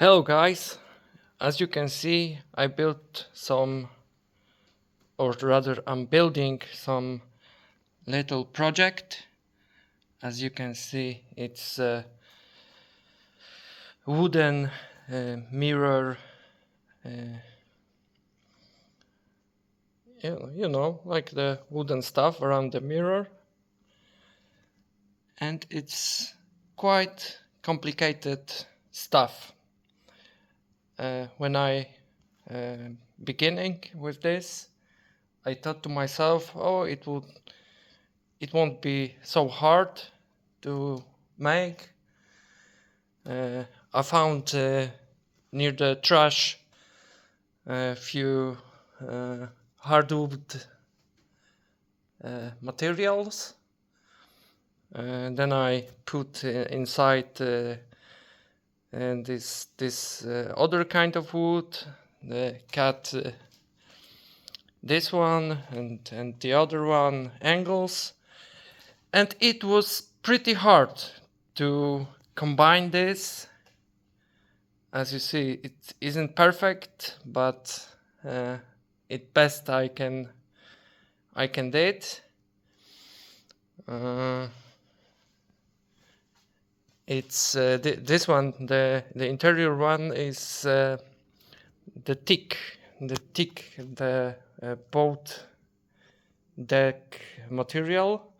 Hello guys, as you can see I built some, or rather I'm building some little project. As you can see, it's a wooden mirror, like the wooden stuff around the mirror, and it's quite complicated stuff. When I beginning with this, I thought to myself, oh, it won't be so hard to make. I found near the trash a few hardwood materials. Then I put inside and this other kind of wood, cut this one and the other one angles, and it was pretty hard to combine this. As you see, it isn't perfect, but it best I can do it. It's this one, the interior one is the boat deck material,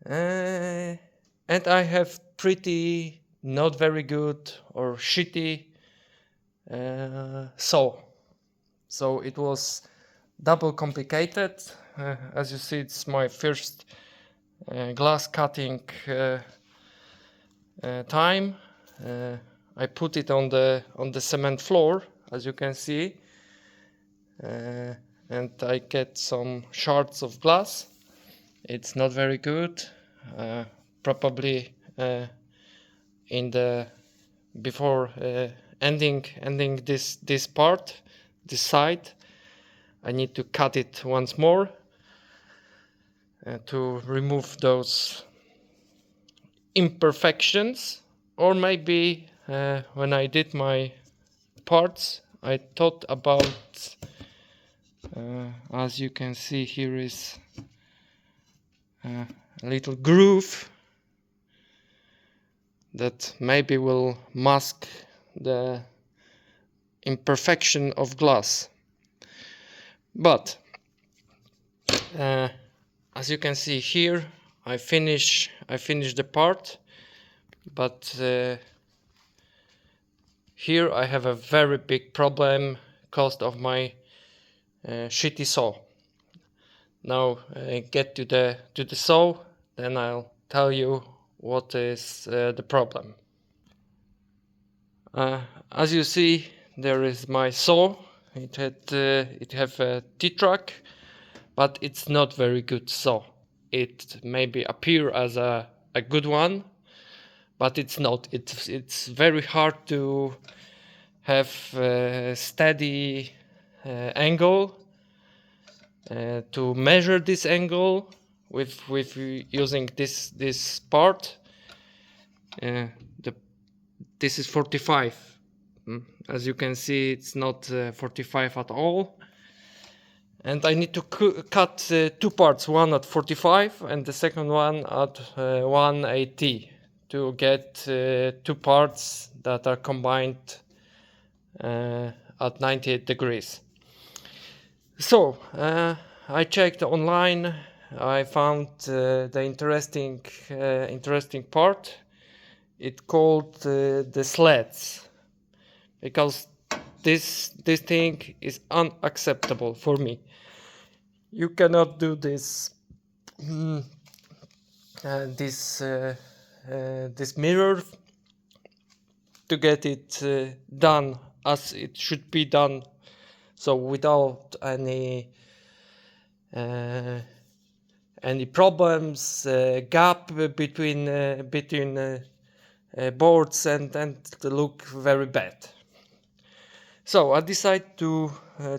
and I have pretty not very good or shitty saw, so it was double complicated. As you see, it's my first glass cutting time. I put it on the cement floor, as you can see, and I get some shards of glass. It's not very good. Probably in the before ending this part, this side, I need to cut it once more to remove those imperfections. Or maybe when I did my parts, I thought about, as you can see, here is a little groove that maybe will mask the imperfection of glass. But as you can see here, I finish the part, but here I have a very big problem caused of my shitty saw. Now get to the saw, then I'll tell you what is the problem. As you see, there is my saw. It have a T-track, but it's not very good saw. It maybe appear as a good one, but it's not. It's very hard to have a steady angle, to measure this angle with using this part. This is 45. As you can see, it's not 45 at all. And I need to cut two parts, one at 45 and the second one at 180, to get two parts that are combined at 98 degrees. So I checked online. I found the interesting part. It called the sleds, because this thing is unacceptable for me. You cannot do this this mirror to get it done as it should be done, so without any problems, gap between boards, and look very bad. So I decided to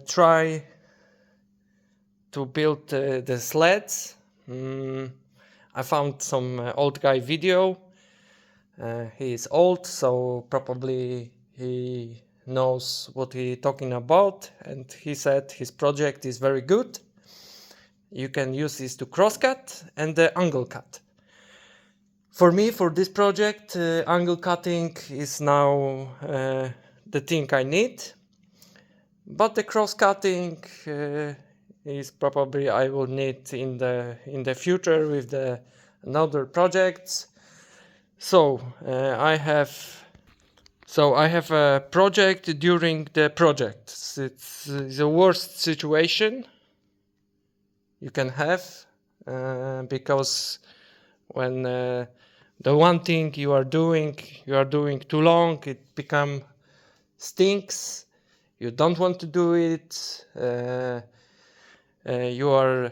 try to build the sleds. I found some old guy video He is old, so probably he knows what he's talking about, and he said his project is very good. You can use this to crosscut and the angle cut. For me, for this project, angle cutting is now the thing I need, but the cross cutting is probably I will need in the future with the another projects. So I have a project during the project. It's the worst situation you can have because when the one thing you are doing too long, it become stinks. You don't want to do it. You are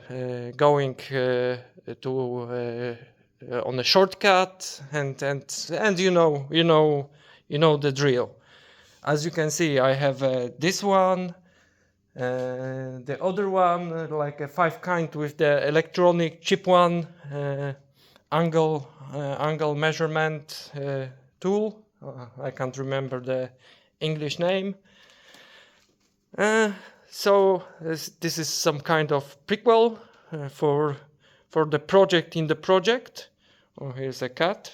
going to on a shortcut, and you know the drill. As you can see, I have this one, the other one, like a 5 kind with the electronic chip one, angle measurement tool. I can't remember the English name. So this is some kind of prequel for the project in the project. Oh, here's a cat.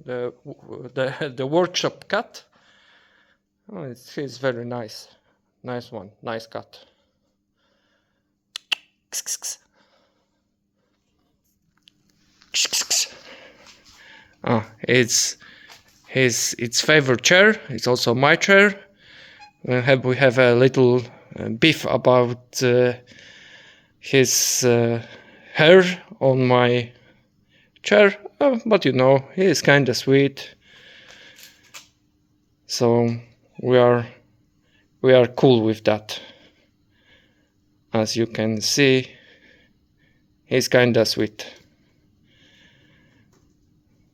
The workshop cat. Oh, it's very nice. Nice one. Nice cat. Oh, it's its favorite chair. It's also my chair. We have a little beef about his hair on my chair, but you know, he is kind of sweet, so we are cool with that. As you can see, he's kind of sweet.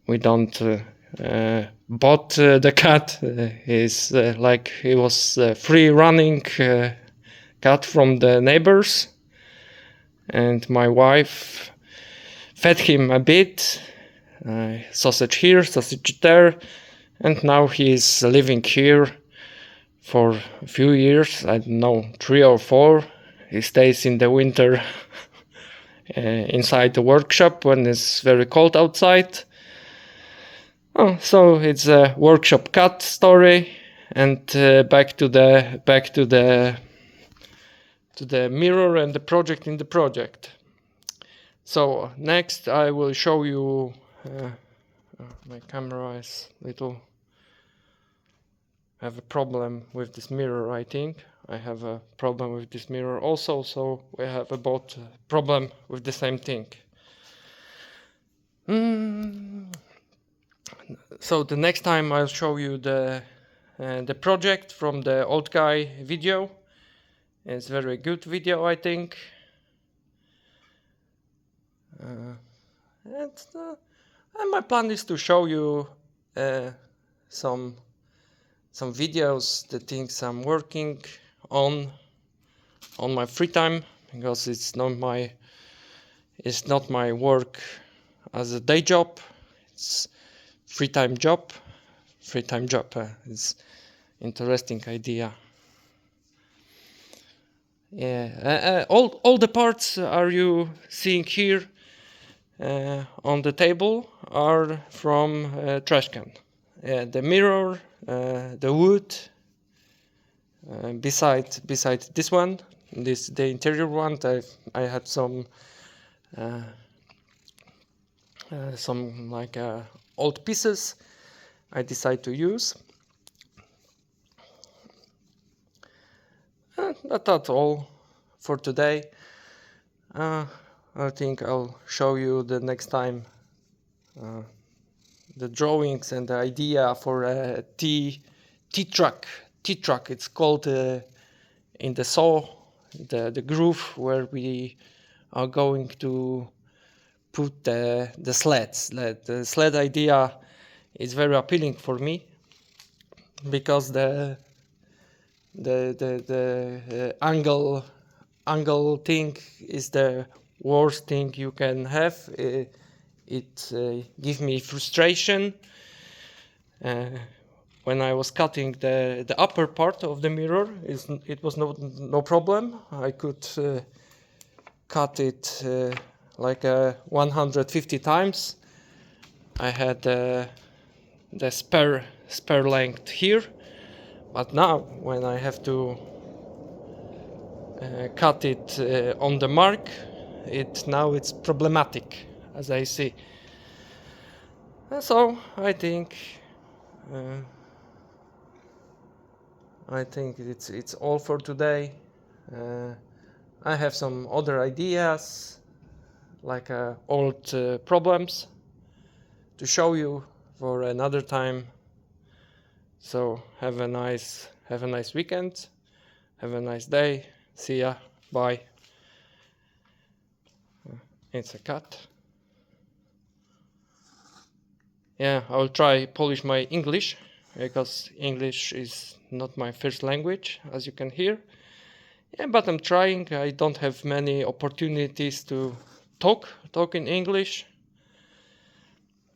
We don't bought the cat. He's like he was free running cat from the neighbors, and my wife fed him a bit, sausage here, sausage there, and now he's living here for a few years. I don't know, 3 or 4. He stays in the winter inside the workshop when it's very cold outside. Oh, so it's a workshop cat story, and back to the mirror and the project in the project. So next I will show you. My camera is little. I have a problem with this mirror. I think I have a problem with this mirror also. So we have about problem with the same thing. So the next time I'll show you the project from the old guy video. It's a very good video, I think. And my plan is to show you some videos, the things I'm working on my free time, because it's not my work as a day job. It's free time job. It's interesting idea. Yeah, all the parts are you seeing here on the table are from trash can. The mirror, the wood, beside this one, the interior one. I had some like old pieces I decided to use. That's all for today. I think I'll show you the next time the drawings and the idea for a T-track. It's called in the saw, the groove where we are going to put the sleds. The sled idea is very appealing for me because the angle thing is the worst thing you can have. it gave me frustration. When I was cutting the upper part of the mirror, it was no problem. I could cut it like 150 times. I had the spare length here, but now when I have to cut it on the mark, now it's problematic, as I see. So I think it's all for today. I have some other ideas, like old problems, to show you for another time. So have a nice weekend. Have a nice day. See ya. Bye. It's a cat. Yeah, I will try polish my English, because English is not my first language, as you can hear. Yeah, but I'm trying. I don't have many opportunities to talk in English.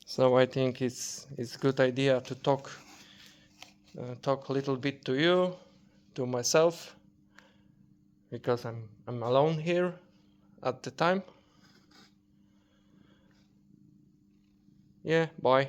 So I think it's a good idea to talk a little bit to you, to myself, because I'm alone here at the time. Yeah, bye.